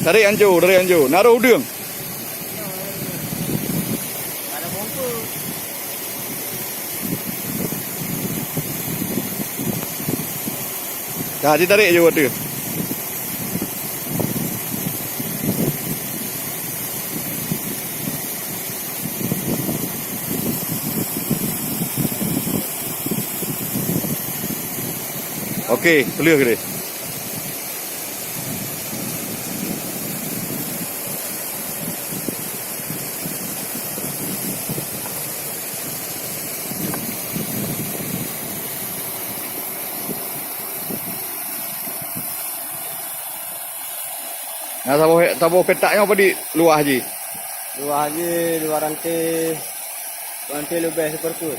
Tarik anjur, tarik anjur. Naruh udang. Ada bongku. Dah, ditarik je water. Okey, clear ke dia? Nah, tabuh petaknya apa di luar je? Luar je, luar rantai lebih seperti tu.